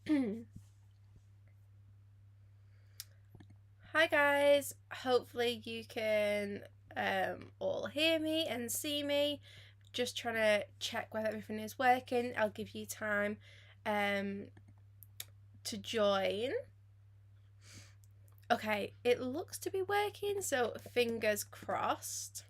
Hi guys, hopefully you can all hear me and see me. Just trying to check whether everything is working. I'll give you time um, to join. Okay, it looks to be working, so fingers crossed.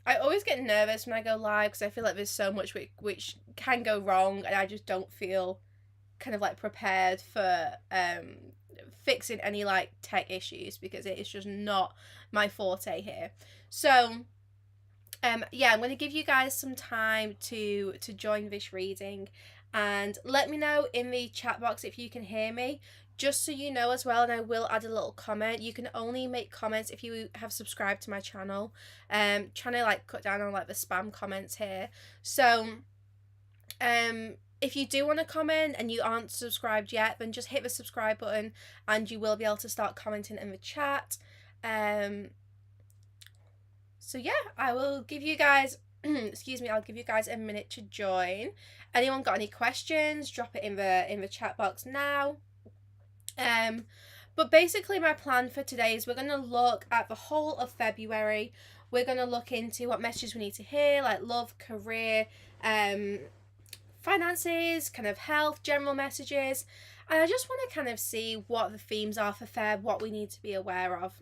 I always get nervous when I go live because I feel like there's so much which can go wrong, and I just don't feel kind of like prepared for fixing any like tech issues because it is just not my forte here. So yeah, I'm going to give you guys some time to join this reading, and let me know in the chat box if you can hear me, just so you know as well. And I will add a little comment. You can only make comments if you have subscribed to my channel. Trying to like cut down on like the spam comments here. So if you do want to comment and you aren't subscribed yet, then just hit the subscribe button and you will be able to start commenting in the chat. So yeah, I will give you guys excuse me, I'll give you guys a minute to join. Anyone got any questions, drop it in the chat box now. But basically my plan for today is we're going to look at the whole of February. We're going to look into what messages we need to hear, like love, career, finances, kind of health, general messages. And I just want to kind of see what the themes are for Feb, what we need to be aware of.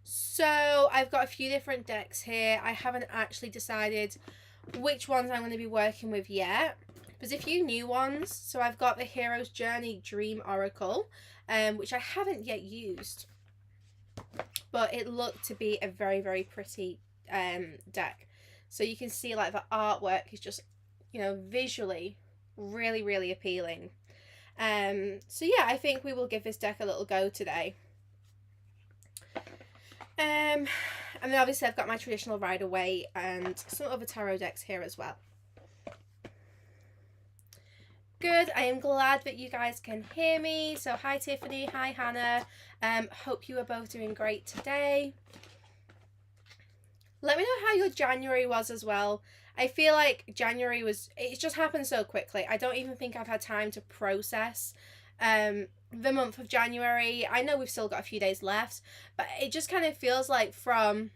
So I've got a few different decks here. I haven't actually decided which ones I'm going to be working with yet. There's a few new ones. So I've got the Hero's Journey Dream Oracle, which I haven't yet used. But it looked to be a very, very pretty deck. So you can see like the artwork is just, you know, visually really, really appealing. So yeah, I think we will give this deck a little go today. And then obviously I've got my traditional Rider-Waite and some other tarot decks here as well. Good, I am glad that you guys can hear me. So hi Tiffany, hi Hannah. Hope you are both doing great today. Let me know how your January was as well. I feel like January it just happened so quickly. I don't even think I've had time to process the month of January. I know we've still got a few days left, but it just kind of feels like from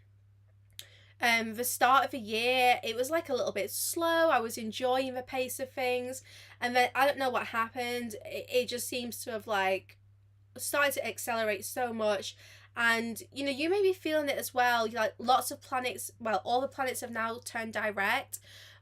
the start of the year, it was like a little bit slow. I was enjoying the pace of things, and then I don't know what happened. It just seems to have like started to accelerate so much. And you know, you may be feeling it as well. Like lots of planets, well, all the planets have now turned direct,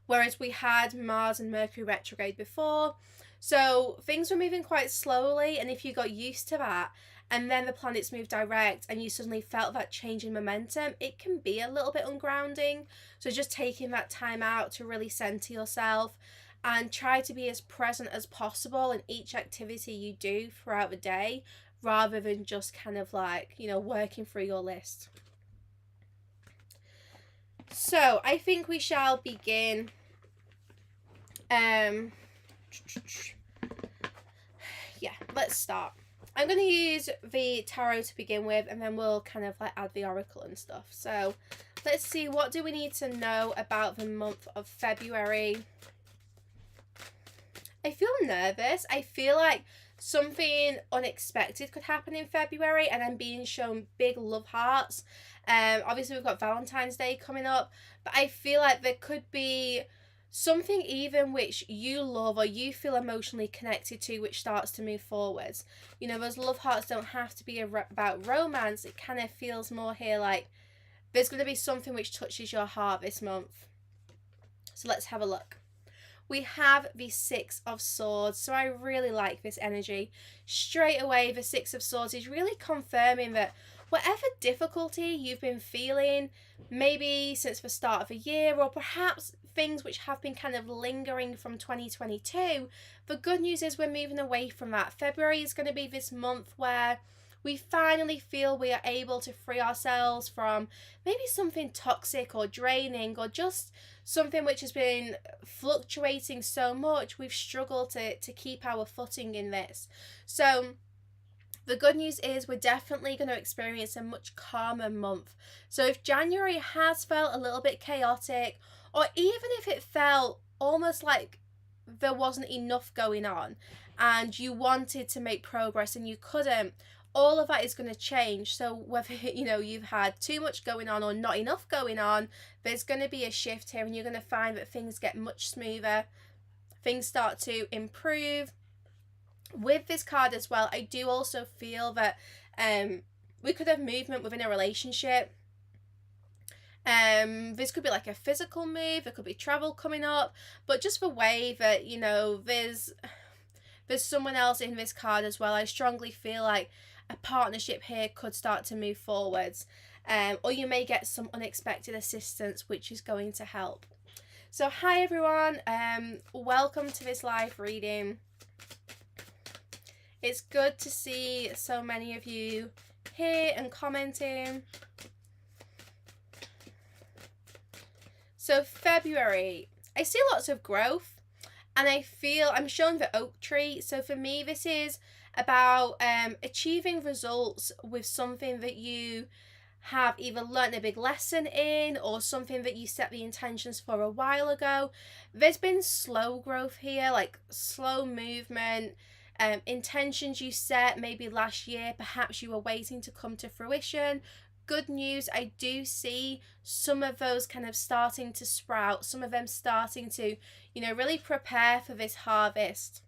whereas we had Mars and Mercury retrograde before. So things were moving quite slowly, and if you got used to that, and then the planets moved direct and you suddenly felt that change in momentum, it can be a little bit ungrounding. So just taking that time out to really center yourself and try to be as present as possible in each activity you do throughout the day, rather than just kind of like, you know, working through your list. So I think we shall begin. Yeah, let's start. I'm going to use the tarot to begin with, and then we'll kind of like add the oracle and stuff. So let's see, what do we need to know about the month of February? I feel nervous. I feel like something unexpected could happen in February, and I'm being shown big love hearts. Obviously we've got Valentine's Day coming up, but I feel like there could be something even which you love or you feel emotionally connected to, which starts to move forwards. You know, those love hearts don't have to be about romance. It kind of feels more here like there's going to be something which touches your heart this month. So let's have a look. We have the Six of Swords, so I really like this energy. Straight away, the Six of Swords is really confirming that whatever difficulty you've been feeling, maybe since the start of the year, or perhaps things which have been kind of lingering from 2022, the good news is we're moving away from that. February is going to be this month where we finally feel we are able to free ourselves from maybe something toxic or draining, or just something which has been fluctuating so much we've struggled to keep our footing in this. So the good news is we're definitely going to experience a much calmer month. So if January has felt a little bit chaotic, or even if it felt almost like there wasn't enough going on and you wanted to make progress and you couldn't, all of that is going to change. So whether you've had too much going on or not enough going on, there's going to be a shift here, and you're going to find that things get much smoother, things start to improve. With this card as well, I do also feel that we could have movement within a relationship. This could be like a physical move, there could be travel coming up, but just the way that there's someone else in this card as well. I strongly feel like a partnership here could start to move forwards, or you may get some unexpected assistance, which is going to help. So hi everyone, welcome to this live reading. It's good to see so many of you here and commenting. So February, I see lots of growth, and I'm showing the oak tree. So for me, this is about achieving results with something that you have either learned a big lesson in, or something that you set the intentions for a while ago. There's been slow growth here, like slow movement. Intentions you set maybe last year, perhaps you were waiting to come to fruition. Good news, I do see some of those kind of starting to sprout, some of them starting to, really prepare for this harvest.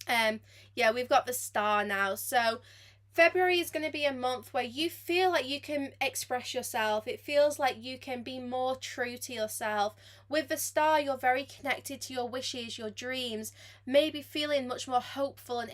Yeah, we've got the star now. So February is going to be a month where you feel like you can express yourself. It feels like you can be more true to yourself. With the star, you're very connected to your wishes, your dreams, maybe feeling much more hopeful and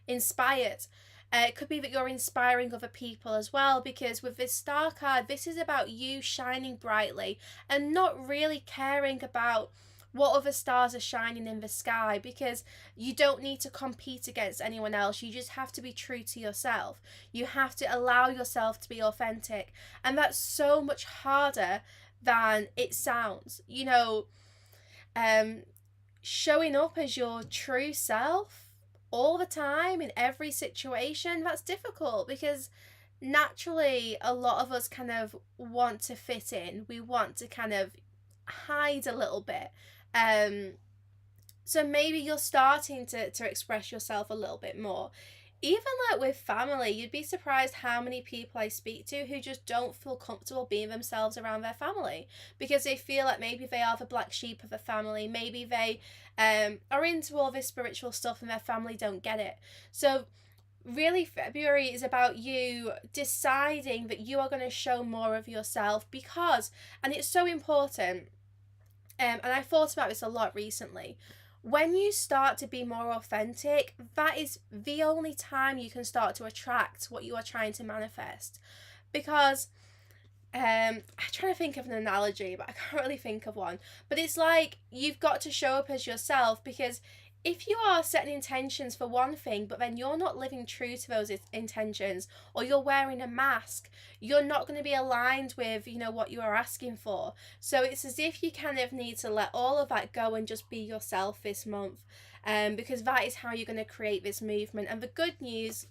inspired. It could be that you're inspiring other people as well, because with this star card, this is about you shining brightly and not really caring about what other stars are shining in the sky, because you don't need to compete against anyone else. You just have to be true to yourself. You have to allow yourself to be authentic, and that's so much harder than it sounds. Showing up as your true self all the time in every situation, that's difficult, because naturally a lot of us kind of want to fit in. We want to kind of hide a little bit. So maybe you're starting to express yourself a little bit more. Even like with family, you'd be surprised how many people I speak to who just don't feel comfortable being themselves around their family, because they feel like maybe they are the black sheep of the family. Maybe they are into all this spiritual stuff and their family don't get it. So really, February is about you deciding that you are going to show more of yourself, because, and it's so important, and I thought about this a lot recently, when you start to be more authentic, that is the only time you can start to attract what you are trying to manifest. Because I'm trying to think of an analogy, but I can't really think of one. But it's like you've got to show up as yourself, because if you are setting intentions for one thing, but then you're not living true to those intentions, or you're wearing a mask, you're not going to be aligned with, what you are asking for. So it's as if you kind of need to let all of that go and just be yourself this month, because that is how you're going to create this movement. And the good news,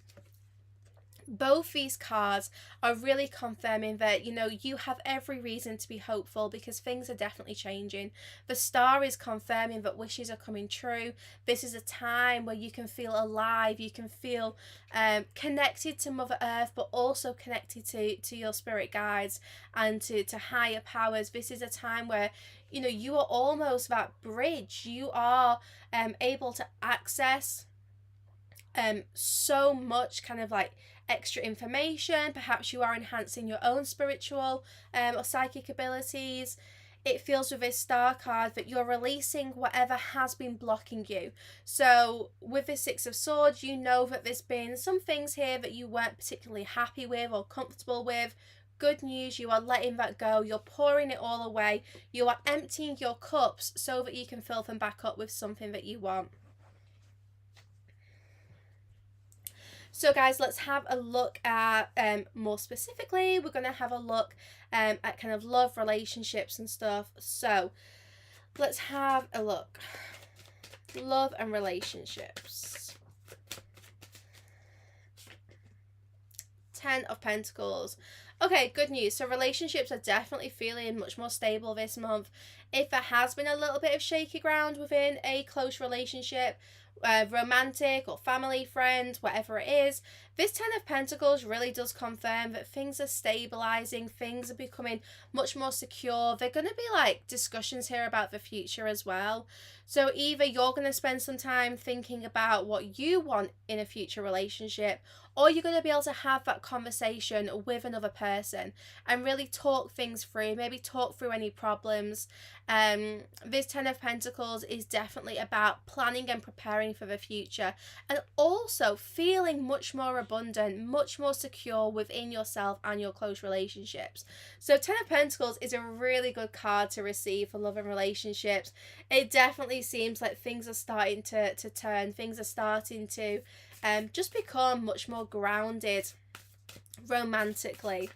both these cards are really confirming that, you have every reason to be hopeful, because things are definitely changing. The star is confirming that wishes are coming true. This is a time where you can feel alive, you can feel connected to Mother Earth, but also connected to your spirit guides and to higher powers. This is a time where you are almost that bridge. You are able to access so much kind of like extra information. Perhaps you are enhancing your own spiritual or psychic abilities. It feels with this star card that you're releasing whatever has been blocking you. So with the Six of Swords, you know that there's been some things here that you weren't particularly happy with or comfortable with. Good news, you are letting that go. You're pouring it all away. You are emptying your cups so that you can fill them back up with something that you want. So guys, let's have a look at, more specifically, we're going to have a look at kind of love, relationships and stuff. So let's have a look. Love and relationships. 10 of Pentacles. Okay, good news. So relationships are definitely feeling much more stable this month. If there has been a little bit of shaky ground within a close relationship, romantic or family, friend, whatever it is, this Ten of Pentacles really does confirm that things are stabilizing, things are becoming much more secure. They're going to be like discussions here about the future as well. So either you're going to spend some time thinking about what you want in a future relationship, or you're going to be able to have that conversation with another person and really talk things through, maybe talk through any problems. This Ten of Pentacles is definitely about planning and preparing for the future, and also feeling much more abundant, much more secure within yourself and your close relationships. So Ten of Pentacles is a really good card to receive for love and relationships. It definitely seems like things are starting to turn, things are starting to just become much more grounded romantically.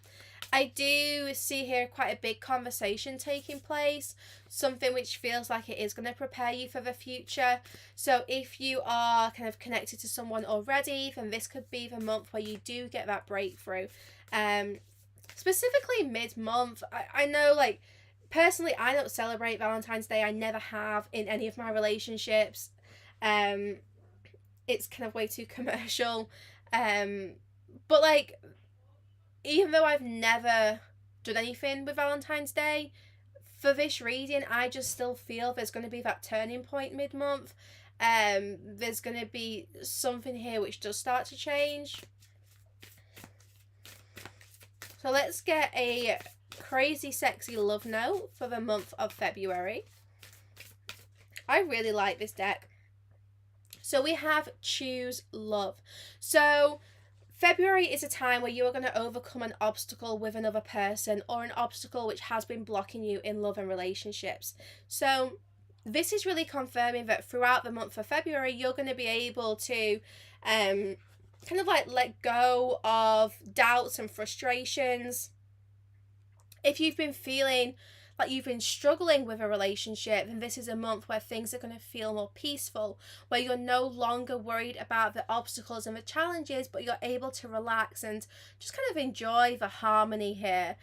I do see here quite a big conversation taking place, something which feels like it is going to prepare you for the future. So if you are kind of connected to someone already, then this could be the month where you do get that breakthrough. Specifically mid-month, I know, like, personally, I don't celebrate Valentine's Day. I never have in any of my relationships. It's kind of way too commercial. But like, even though I've never done anything with Valentine's Day, for this reading, I just still feel there's going to be that turning point mid-month. There's going to be something here which does start to change. So let's get a crazy sexy love note for the month of February. I really like this deck. So we have choose love. So February is a time where you are going to overcome an obstacle with another person, or an obstacle which has been blocking you in love and relationships. So this is really confirming that throughout the month of February, you're going to be able to kind of like let go of doubts and frustrations. If you've been feeling like you've been struggling with a relationship, then this is a month where things are going to feel more peaceful, where you're no longer worried about the obstacles and the challenges, but you're able to relax and just kind of enjoy the harmony here.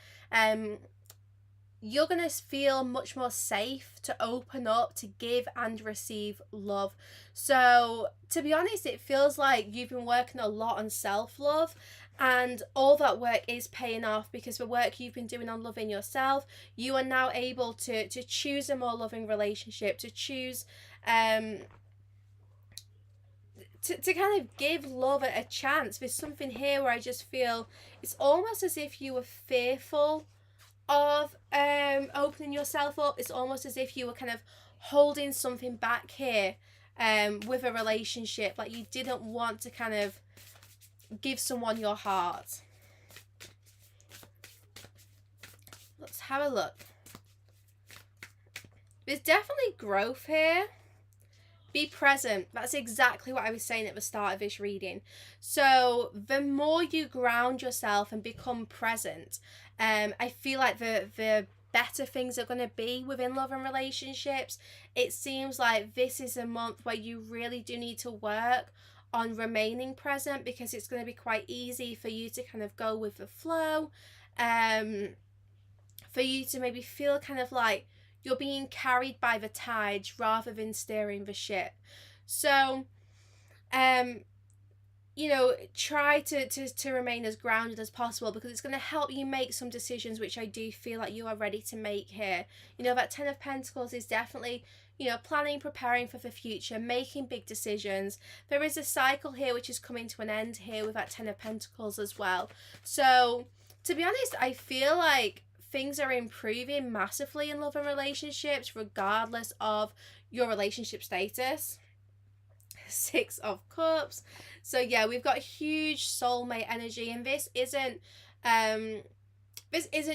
You're going to feel much more safe to open up, to give and receive love. So to be honest, it feels like you've been working a lot on self-love, and all that work is paying off, because the work you've been doing on loving yourself, you are now able to choose a more loving relationship, to choose to kind of give love a chance. There's something here where I just feel it's almost as if you were fearful of opening yourself up. It's almost as if you were kind of holding something back here with a relationship, like you didn't want to kind of give someone your heart. Let's have a look. There's definitely growth here. Be present. That's exactly what I was saying at the start of this reading. So the more you ground yourself and become present, I feel like the better things are going to be within love and relationships. It seems like this is a month where you really do need to work on remaining present, because it's going to be quite easy for you to kind of go with the flow, for you to maybe feel kind of like you're being carried by the tides rather than steering the ship. So you know, try to remain as grounded as possible, because it's going to help you make some decisions which I do feel like you are ready to make here. You know, that Ten of Pentacles is definitely, you know, planning, preparing for the future, making big decisions. There is a cycle here which is coming to an end here with that Ten of Pentacles as well. So to be honest, I feel like things are improving massively in love and relationships, regardless of your relationship status. Six of Cups. So yeah, we've got huge soulmate energy, and this isn't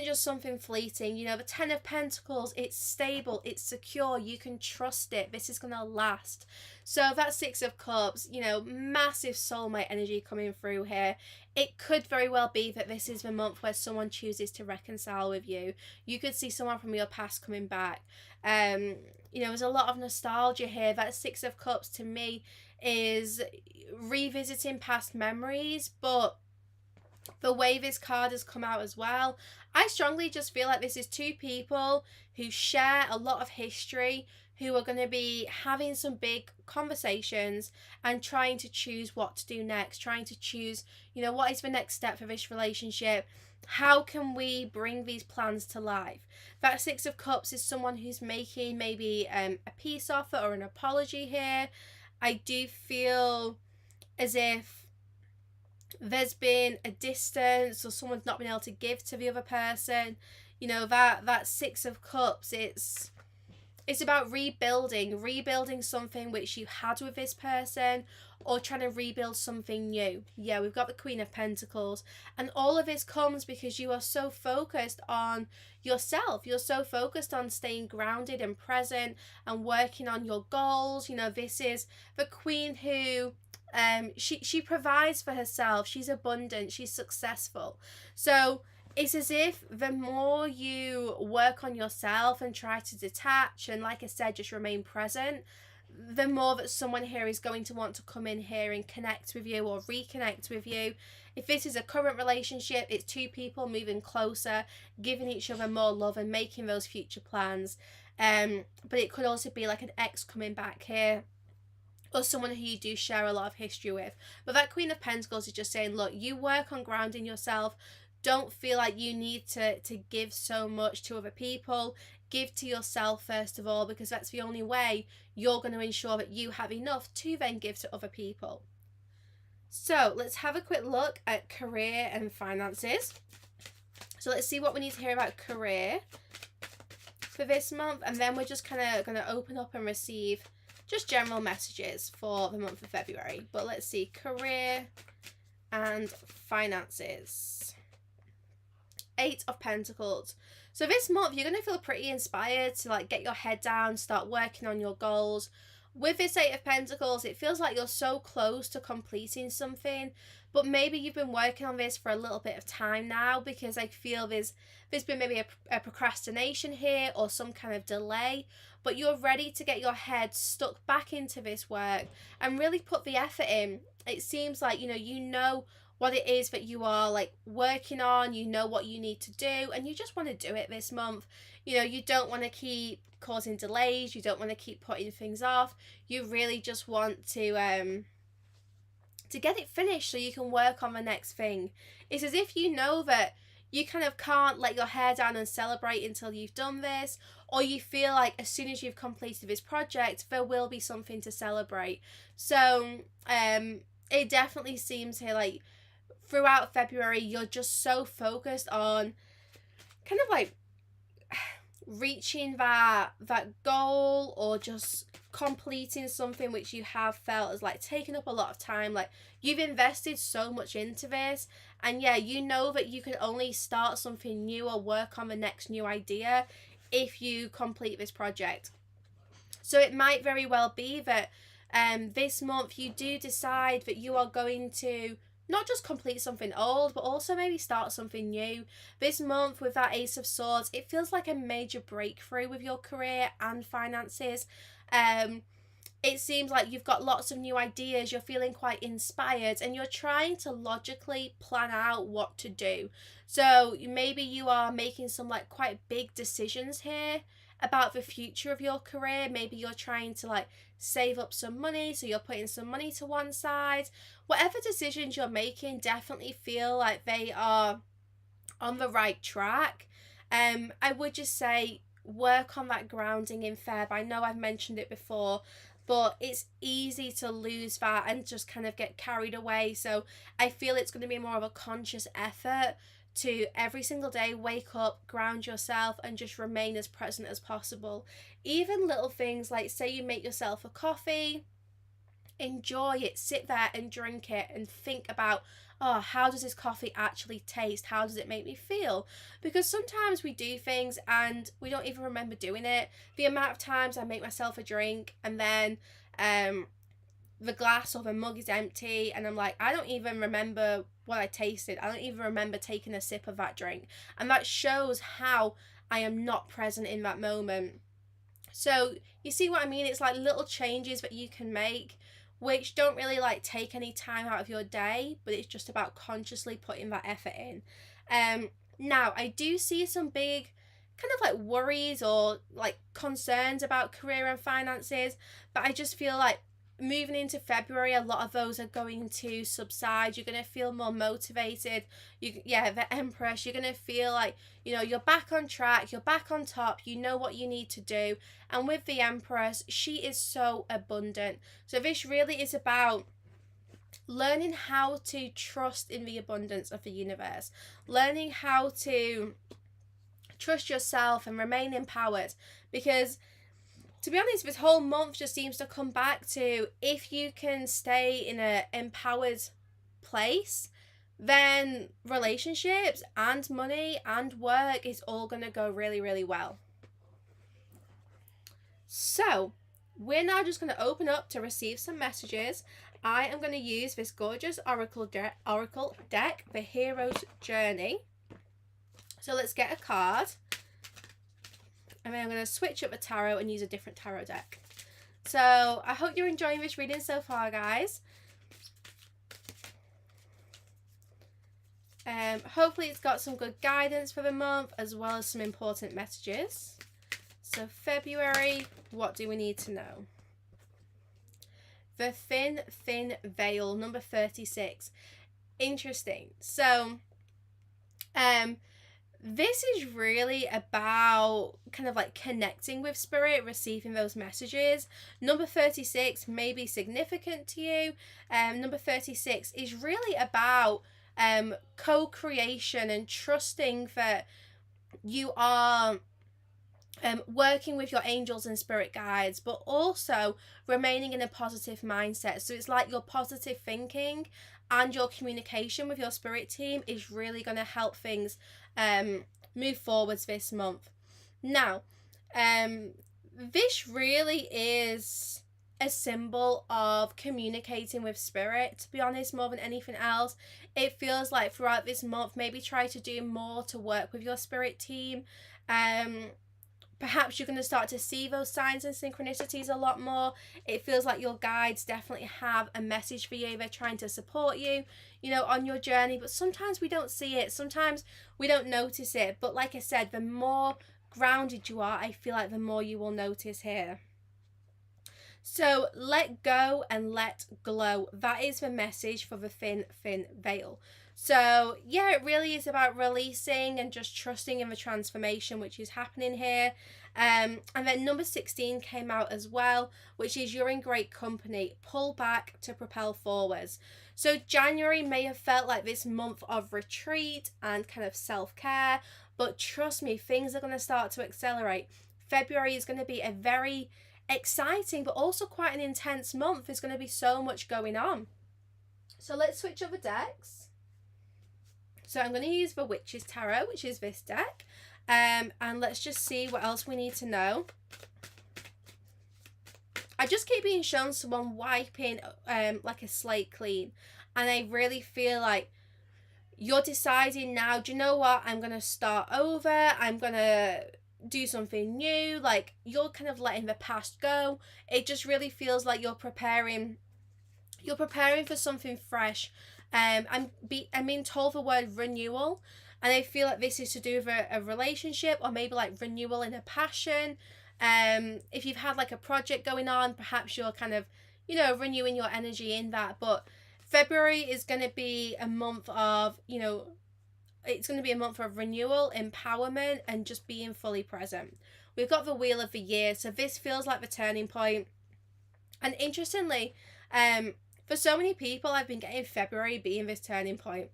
just something fleeting. You know, the Ten of Pentacles, it's stable, it's secure, you can trust it, this is gonna last. So that Six of Cups, you know, massive soulmate energy coming through here. It could very well be that this is the month where someone chooses to reconcile with you. You could see someone from your past coming back. You know, there's a lot of nostalgia here. That Six of Cups to me is revisiting past memories, but The way this card has come out as well, I strongly just feel like this is two people who share a lot of history, who are going to be having some big conversations and trying to choose what to do next, trying to choose, what is the next step for this relationship? How can we bring these plans to life? That Six of Cups is someone who's making maybe a peace offer or an apology here. I do feel as if there's been a distance or someone's not been able to give to the other person. That Six of Cups, it's about rebuilding something which you had with this person, or trying to rebuild something new. Yeah, we've got the Queen of Pentacles, and all of this comes because you are so focused on yourself. You're so focused on staying grounded and present and working on your goals. This is the Queen who she provides for herself. She's abundant, she's successful. So it's as if the more you work on yourself and try to detach and, like I said, just remain present, the more that someone here is going to want to come in here and connect with you or reconnect with you. If this is a current relationship, it's two people moving closer, giving each other more love and making those future plans. But it could also be like an ex coming back here, or someone who you do share a lot of history with. But that Queen of Pentacles is just saying, look, you work on grounding yourself. Don't feel like you need to give so much to other people. Give to yourself first of all, because that's the only way you're going to ensure that you have enough to then give to other people. So let's have a quick look at career and finances. So let's see what we need to hear about career for this month, and then we're just kind of going to open up and receive just general messages for the month of February. But let's see, career and finances. 8 of Pentacles. So this month you're going to feel pretty inspired to get your head down, start working on your goals. With this 8 of Pentacles, it feels like you're so close to completing something, but maybe you've been working on this for a little bit of time now, because I feel there's been maybe a procrastination here or some kind of delay, but you're ready to get your head stuck back into this work and really put the effort in. It seems like, you know what it is that you are working on, you know what you need to do, and you just want to do it this month. You don't want to keep causing delays, you don't want to keep putting things off. You really just want to get it finished so you can work on the next thing. It's as if you know that you kind of can't let your hair down and celebrate until you've done this, or you feel like as soon as you've completed this project there will be something to celebrate. So it definitely seems here throughout February you're just so focused on kind of reaching that goal, or just completing something which you have felt has taken up a lot of time. You've invested so much into this, and yeah, you know that you can only start something new or work on the next new idea if you complete this project. So it might very well be that this month you do decide that you are going to not just complete something old, but also maybe start something new. This month with that Ace of Swords, it feels like a major breakthrough with your career and finances. It seems like you've got lots of new ideas, you're feeling quite inspired, and you're trying to logically plan out what to do. So maybe you are making some quite big decisions here about the future of your career. Maybe you're trying to save up some money, so you're putting some money to one side. Whatever decisions you're making, definitely feel like they are on the right track. I would just say work on that grounding in Feb. I know I've mentioned it before, but it's easy to lose that and just kind of get carried away. So I feel it's going to be more of a conscious effort to every single day wake up, ground yourself, and just remain as present as possible. Even little things like, say you make yourself a coffee, enjoy it, sit there and drink it and think about, oh, how does this coffee actually taste? How does it make me feel? Because sometimes we do things and we don't even remember doing it. The amount of times I make myself a drink and then the glass or the mug is empty and I'm like, I don't even remember what I tasted. I don't even remember taking a sip of that drink. And that shows how I am not present in that moment. So you see what I mean? It's little changes that you can make which don't really like take any time out of your day, but it's just about consciously putting that effort in. Now I do see some big kind of like worries or like concerns about career and finances, but I just feel like moving into February, a lot of those are going to subside. You're going to feel more motivated. The Empress, you're going to feel like, you know, you're back on track, you're back on top, you know what you need to do. And with the Empress, she is so abundant. So this really is about learning how to trust in the abundance of the universe, learning how to trust yourself and remain empowered, because to be honest, this whole month just seems to come back to, if you can stay in an empowered place, then relationships and money and work is all going to go really, really well. So we're now just going to open up to receive some messages. I am going to use this gorgeous oracle deck, the Hero's Journey. So let's get a card. And then I'm going to switch up the tarot and use a different tarot deck. So I hope you're enjoying this reading so far, guys. Hopefully it's got some good guidance for the month, as well as some important messages. So February, what do we need to know? The Thin Veil, number 36. Interesting. So, this is really about kind of like connecting with spirit, receiving those messages. Number 36 may be significant to you. Number 36 is really about co-creation and trusting that you are working with your angels and spirit guides, but also remaining in a positive mindset. So it's like your positive thinking and your communication with your spirit team is really going to help things move forwards this month. Now, this really is a symbol of communicating with spirit, to be honest, more than anything else. It feels like throughout this month, maybe try to do more to work with your spirit team. Perhaps you're going to start to see those signs and synchronicities a lot more. It feels like your guides definitely have a message for you. They're trying to support you, you know, on your journey. But sometimes we don't see it. Sometimes we don't notice it. But like I said, the more grounded you are, I feel like the more you will notice here. So let go and let glow. That is the message for the Thin Veil. So yeah, it really is about releasing and just trusting in the transformation which is happening here. And then number 16 came out as well, which is you're in great company. Pull back to propel forwards. So January may have felt like this month of retreat and kind of self-care, but trust me, things are going to start to accelerate. February is going to be a very exciting but also quite an intense month. There's going to be so much going on. So let's switch over decks. So I'm going to use the Witch's Tarot, which is this deck. And let's just see what else we need to know. I just keep being shown someone wiping like a slate clean. And I really feel like you're deciding now, do you know what? I'm going to start over. I'm going to do something new. Like, you're kind of letting the past go. It just really feels like you're preparing for something fresh. I'm being told the word renewal, and I feel like this is to do with a relationship, or maybe like renewal in a passion. If you've had like a project going on, perhaps you're kind of, you know, renewing your energy in that. But February is going to be a month of, you know, it's going to be a month of renewal, empowerment, and just being fully present. We've got the Wheel of the Year, so this feels like the turning point. And interestingly, for so many people, I've been getting February being this turning point.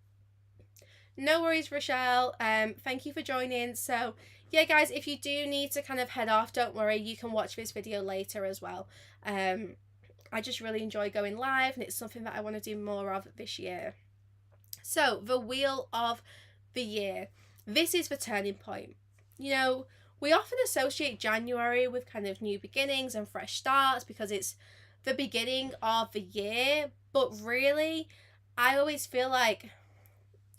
No worries, Rochelle. Thank you for joining. So yeah, guys, if you do need to kind of head off, don't worry. You can watch this video later as well. I just really enjoy going live, and it's something that I want to do more of this year. So the Wheel of the Year. This is the turning point. You know, we often associate January with kind of new beginnings and fresh starts because it's the beginning of the year, but really I always feel like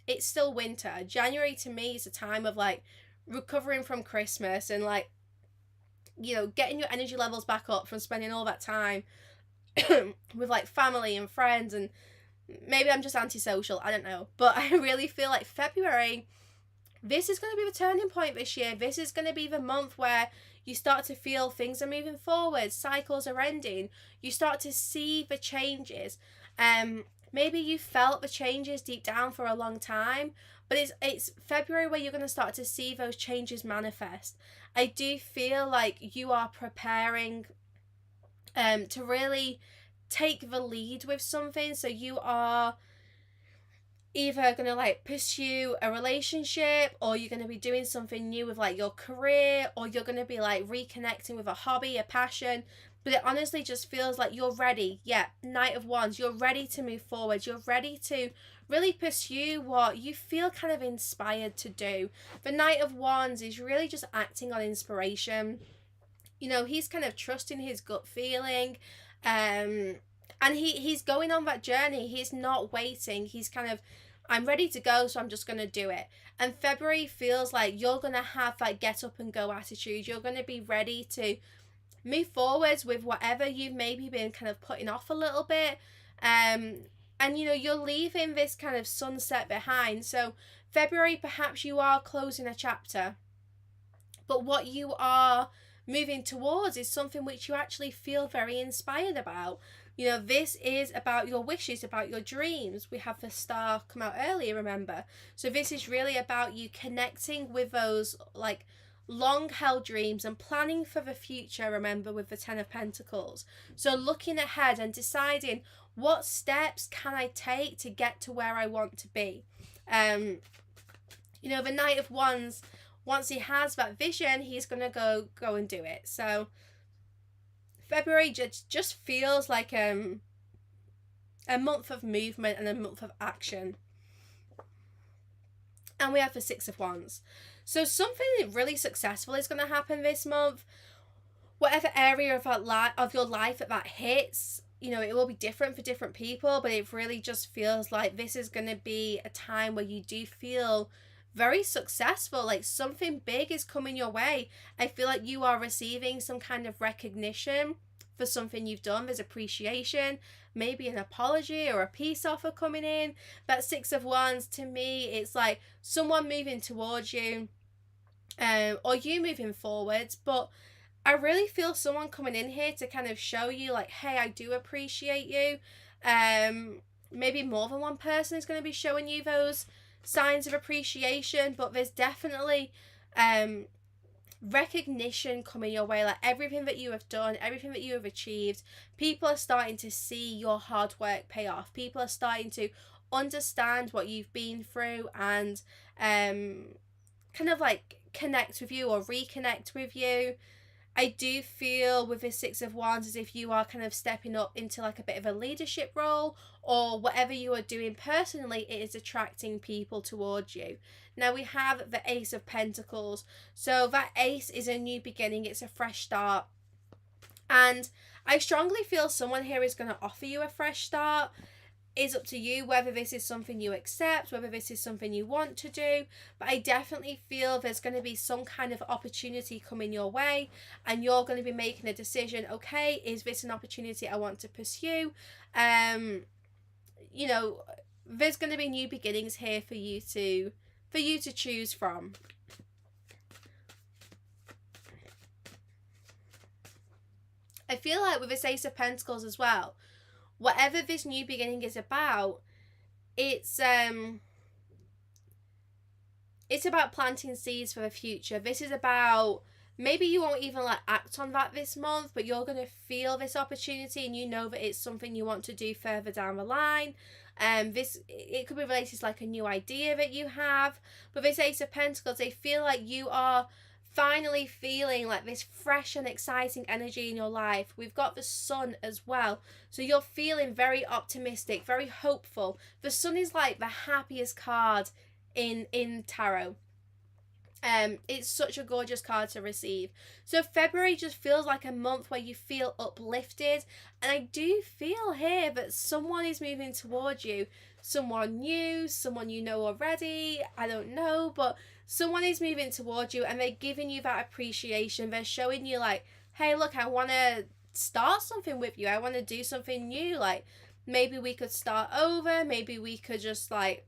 it's still winter. January to me is a time of like recovering from Christmas and like, you know, getting your energy levels back up from spending all that time with like family and friends, and maybe I'm just antisocial, I don't know. But I really feel like February, this is going to be the turning point this year. This is going to be the month where you start to feel things are moving forward, cycles are ending, you start to see the changes. Maybe you felt the changes deep down for a long time, but it's February where you're going to start to see those changes manifest. I do feel like you are preparing to really take the lead with something. So you are either gonna like pursue a relationship, or you're gonna be doing something new with like your career, or you're gonna be like reconnecting with a hobby, a passion. But it honestly just feels like you're ready. Yeah, Knight of Wands, you're ready to move forward. You're ready to really pursue what you feel kind of inspired to do. The Knight of Wands is really just acting on inspiration. You know, he's kind of trusting his gut feeling. And he's going on that journey. He's not waiting. He's kind of, I'm ready to go, so I'm just going to do it. And February feels like you're going to have that get up and go attitude. You're going to be ready to move forwards with whatever you've maybe been kind of putting off a little bit. And you know, you're leaving this kind of sunset behind. So February, perhaps you are closing a chapter, but what you are moving towards is something which you actually feel very inspired about. You know, this is about your wishes, about your dreams. We have the star come out earlier, remember? So this is really about you connecting with those like long held dreams and planning for the future, remember, with the Ten of Pentacles. So looking ahead and deciding, what steps can I take to get to where I want to be. You know, the Knight of Wands, once he has that vision, he's going to go and do it. So February just feels like a month of movement and a month of action. And we have the Six of Wands. So something really successful is going to happen this month. Whatever area of your life that hits, you know, it will be different for different people, but it really just feels like this is going to be a time where you do feel very successful. Like something big is coming your way. I feel like you are receiving some kind of recognition for something you've done. There's appreciation, maybe an apology or a peace offer coming in. That Six of Wands, to me, it's like someone moving towards you, or you moving forwards. But I really feel someone coming in here to kind of show you like, hey, I do appreciate you. Maybe more than one person is going to be showing you those signs of appreciation, but there's definitely recognition coming your way. Like everything that you have done, everything that you have achieved, people are starting to see your hard work pay off. People are starting to understand what you've been through and kind of like connect with you or reconnect with you. I do feel with the Six of Wands as if you are kind of stepping up into like a bit of a leadership role, or whatever you are doing personally, it is attracting people towards you. Now we have the Ace of Pentacles. So that ace is a new beginning. It's a fresh start. And I strongly feel someone here is going to offer you a fresh start. It's up to you whether this is something you accept, whether this is something you want to do. But I definitely feel there's going to be some kind of opportunity coming your way, and you're going to be making a decision. Okay, is this an opportunity I want to pursue? You know, there's going to be new beginnings here for you to choose from. I feel like with this Ace of Pentacles as well, whatever this new beginning is about, it's about planting seeds for the future. This is about, maybe you won't even like act on that this month, but you're going to feel this opportunity and you know that it's something you want to do further down the line. It could be related to like a new idea that you have. But this Ace of Pentacles, I feel like you are finally feeling like this fresh and exciting energy in your life. We've got the Sun as well, so you're feeling very optimistic, very hopeful. The Sun is like the happiest card in tarot. It's such a gorgeous card to receive. So February just feels like a month where you feel uplifted, and I do feel here that someone is moving towards you. Someone new, someone you know already, I don't know, but someone is moving towards you and they're giving you that appreciation. They're showing you like, hey, look, I want to start something with you. I want to do something new. Like, maybe we could start over. Maybe we could just like,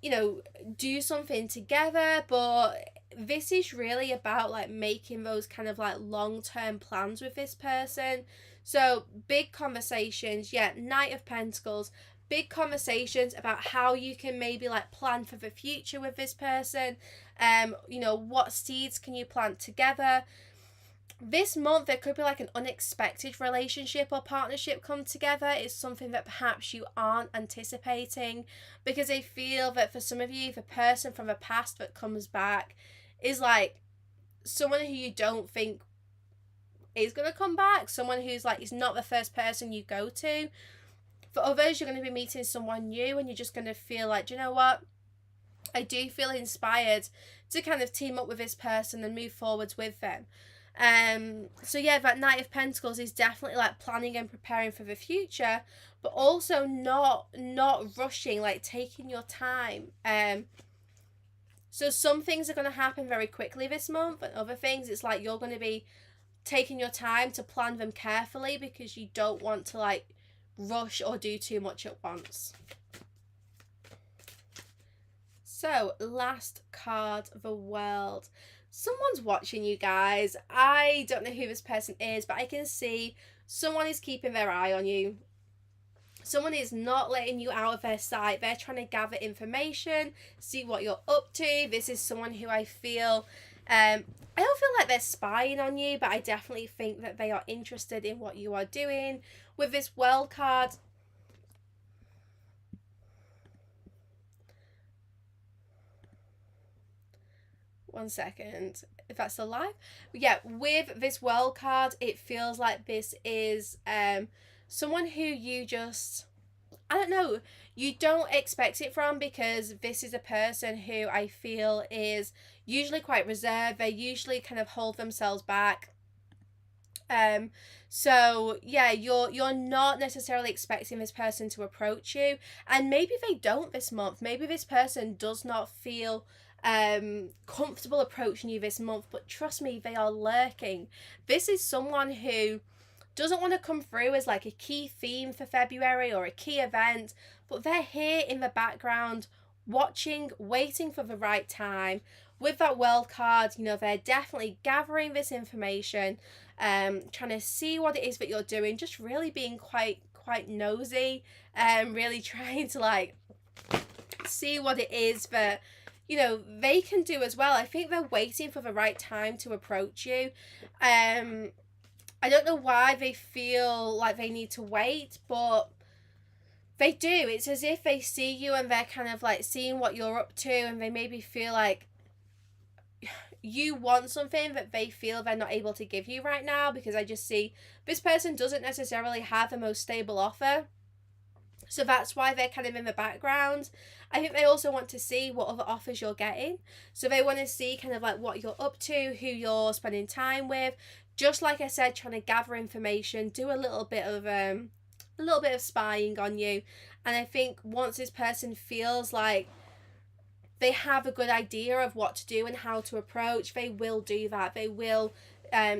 you know, do something together. But this is really about like making those kind of like long-term plans with this person. So big conversations, yeah, Knight of Pentacles, big conversations about how you can maybe like plan for the future with this person. You know, what seeds can you plant together? This month there could be like an unexpected relationship or partnership come together. It's something that perhaps you aren't anticipating, because I feel that for some of you, the person from the past that comes back is like someone who you don't think is going to come back, someone who's like, is not the first person you go to. For others, you're going to be meeting someone new and you're just going to feel like, do you know what, I do feel inspired to kind of team up with this person and move forwards with them. So yeah, that Knight of Pentacles is definitely like planning and preparing for the future, but also not rushing, like taking your time. So some things are going to happen very quickly this month, and other things it's like you're going to be taking your time to plan them carefully, because you don't want to like rush or do too much at once. So last card, the World. Someone's watching you guys. I don't know who this person is, but I can see someone is keeping their eye on you. Someone is not letting you out of their sight. They're trying to gather information, see what you're up to. This is someone who I feel, I don't feel like they're spying on you, but I definitely think that they are interested in what you are doing. With this World card, one second, if that's still live. Yeah, with this World card, it feels like this is someone who you just, I don't know, you don't expect it from, because this is a person who I feel is usually quite reserved. They usually kind of hold themselves back. So yeah, you're not necessarily expecting this person to approach you, and maybe they don't this month. Maybe this person does not feel comfortable approaching you this month, but trust me, they are lurking. This is someone who doesn't want to come through as like a key theme for February or a key event, but they're here in the background watching, waiting for the right time. With that World card, you know, they're definitely gathering this information, trying to see what it is that you're doing, just really being quite nosy, really trying to like see what it is that, you know, they can do as well. I think they're waiting for the right time to approach you. I don't know why they feel like they need to wait, but they do. It's as if they see you and they're kind of like seeing what you're up to, and they maybe feel like you want something that they feel they're not able to give you right now, because I just see this person doesn't necessarily have the most stable offer. So that's why they're kind of in the background. I think they also want to see what other offers you're getting. So they want to see kind of like what you're up to, who you're spending time with. Just like I said, trying to gather information, do a little bit of spying on you. And I think once this person feels like they have a good idea of what to do and how to approach, they will do that. They will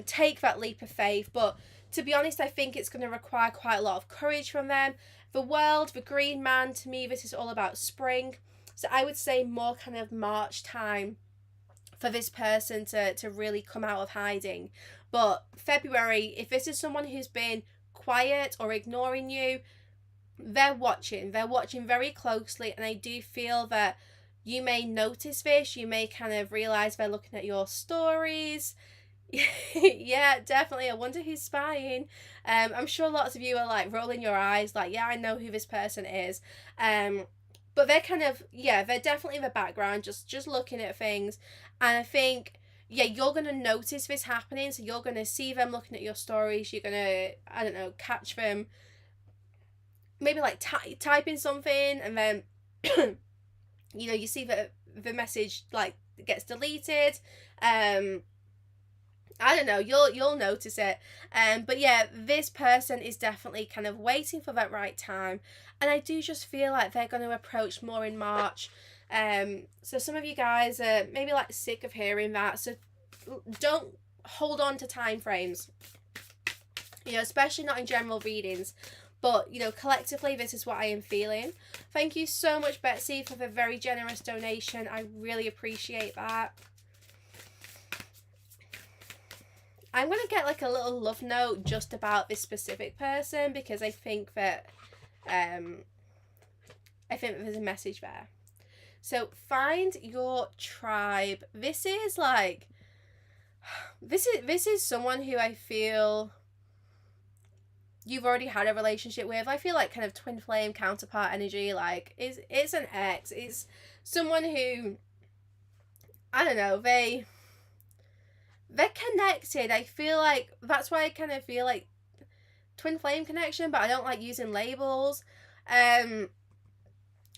take that leap of faith. But to be honest, I think it's going to require quite a lot of courage from them. The World, the Green Man, to me, this is all about spring. So I would say more kind of March time for this person to really come out of hiding. But February, if this is someone who's been quiet or ignoring you, they're watching very closely, and I do feel that you may notice this. You may kind of realize they're looking at your stories. Yeah, definitely. I wonder who's spying. I'm sure lots of you are like rolling your eyes, like, yeah, I know who this person is. But they're kind of, yeah, they're definitely in the background, just looking at things. And I think, yeah, you're going to notice this happening. So you're going to see them looking at your stories. You're going to, I don't know, catch them maybe like typing something, and then, you know, you see that the message like gets deleted. I don't know, you'll notice it. But yeah, this person is definitely kind of waiting for that right time, and I do just feel like they're going to approach more in March. So some of you guys are maybe like sick of hearing that, so don't hold on to time frames, you know, especially not in general readings. But, you know, collectively, this is what I am feeling. Thank you so much, Betsy, for the very generous donation. I really appreciate that. I'm going to get like a little love note just about this specific person, because I think that there's a message there. So find your tribe. This is like, this is someone who I feel you've already had a relationship with. I feel like kind of twin flame counterpart energy. Like it's an ex. It's someone who, I don't know, they're connected. I feel like that's why I kind of feel like twin flame connection, but I don't like using labels.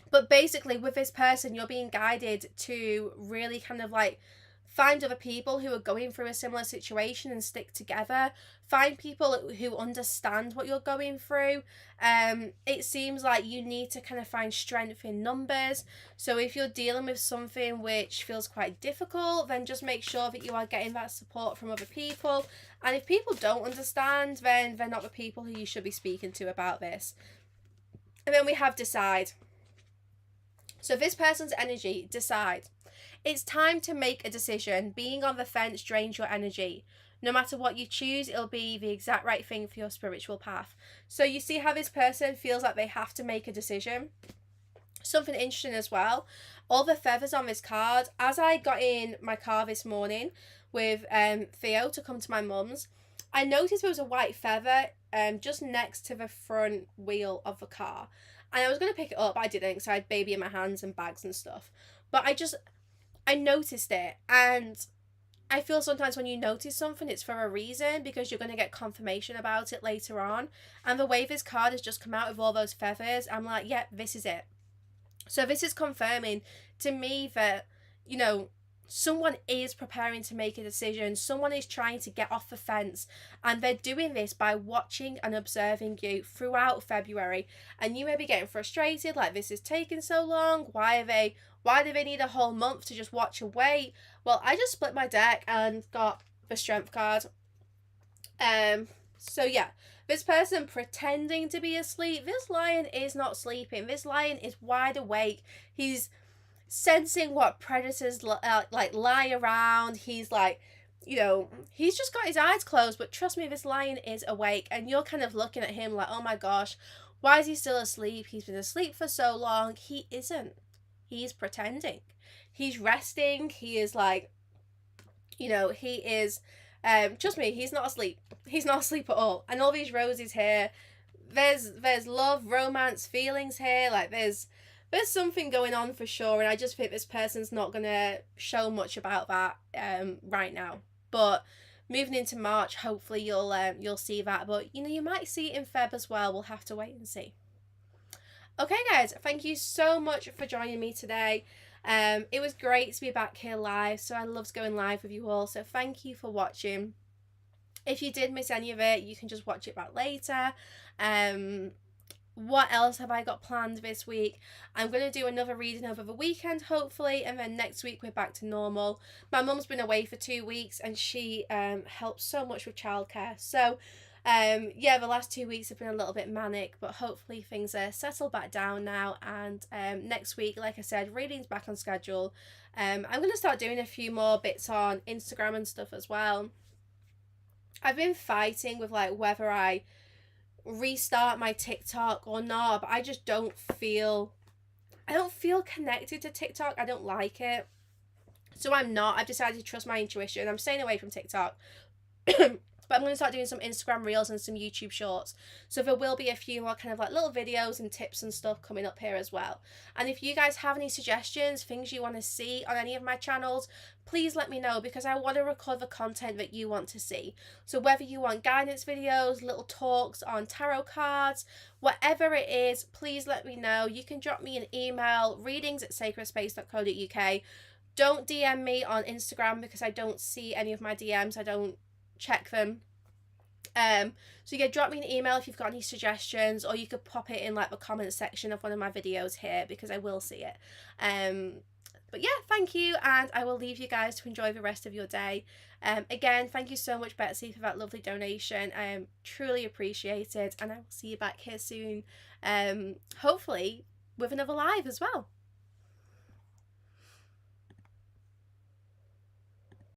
But basically with this person, you're being guided to really kind of like find other people who are going through a similar situation and stick together. Find people who understand what you're going through. It seems like you need to kind of find strength in numbers. So if you're dealing with something which feels quite difficult, then just make sure that you are getting that support from other people. And if people don't understand, then they're not the people who you should be speaking to about this. And then we have decide. So this person's energy, decide. It's time to make a decision. Being on the fence drains your energy. No matter what you choose, it'll be the exact right thing for your spiritual path. So you see how this person feels like they have to make a decision. Something interesting as well, all the feathers on this card, as I got in my car this morning with Theo to come to my mum's, I noticed there was a white feather just next to the front wheel of the car. And I was going to pick it up, but I didn't, because I had baby in my hands and bags and stuff. But I noticed it, and I feel sometimes when you notice something, it's for a reason, because you're going to get confirmation about it later on. And the way this card has just come out with all those feathers, I'm like, yeah, this is it. So this is confirming to me that, you know, someone is preparing to make a decision. Someone is trying to get off the fence, and they're doing this by watching and observing you throughout February. And you may be getting frustrated, like, this is taking so long. Why do they need a whole month to just watch and wait? Well, I just split my deck and got the strength card. So yeah, this person pretending to be asleep. This lion is not sleeping. This lion is wide awake. He's sensing what predators like lie around. He's like, you know, he's just got his eyes closed, but trust me, this lion is awake. And you're kind of looking at him like, oh my gosh, why is he still asleep? He's been asleep for so long. He isn't. He's pretending. He's resting. He is like, you know, he is trust me, he's not asleep. He's not asleep at all. And all these roses here, there's love, romance, feelings here. Like there's something going on for sure, and I just think this person's not gonna show much about that right now. But moving into March, hopefully you'll see that. But you know, you might see it in Feb as well. We'll have to wait and see. Okay, guys, thank you so much for joining me today. It was great to be back here live. So I loved going live with you all. So thank you for watching. If you did miss any of it, you can just watch it back later. What else have I got planned this week? I'm going to do another reading over the weekend, hopefully, and then next week we're back to normal. My mum's been away for 2 weeks, and she helps so much with childcare. So, yeah, the last 2 weeks have been a little bit manic, but hopefully things are settled back down now. And next week, like I said, readings back on schedule. I'm going to start doing a few more bits on Instagram and stuff as well. I've been fighting with like whether I restart my TikTok or not, but I just don't feel connected to TikTok. I don't like it, so I'm not. I've decided to trust my intuition. I'm staying away from TikTok. But I'm going to start doing some Instagram reels and some YouTube shorts. So there will be a few more kind of like little videos and tips and stuff coming up here as well. And if you guys have any suggestions, things you want to see on any of my channels, please let me know, because I want to record the content that you want to see. So whether you want guidance videos, little talks on tarot cards, whatever it is, please let me know. You can drop me an email, readings@sacredspace.co.uk. Don't DM me on Instagram, because I don't see any of my DMs. I don't check them. So yeah, drop me an email if you've got any suggestions, or you could pop it in like the comment section of one of my videos here, because I will see it. But yeah, thank you, and I will leave you guys to enjoy the rest of your day. Again, thank you so much, Betsy, for that lovely donation. I am truly appreciated, and I will see you back here soon. Hopefully with another live as well.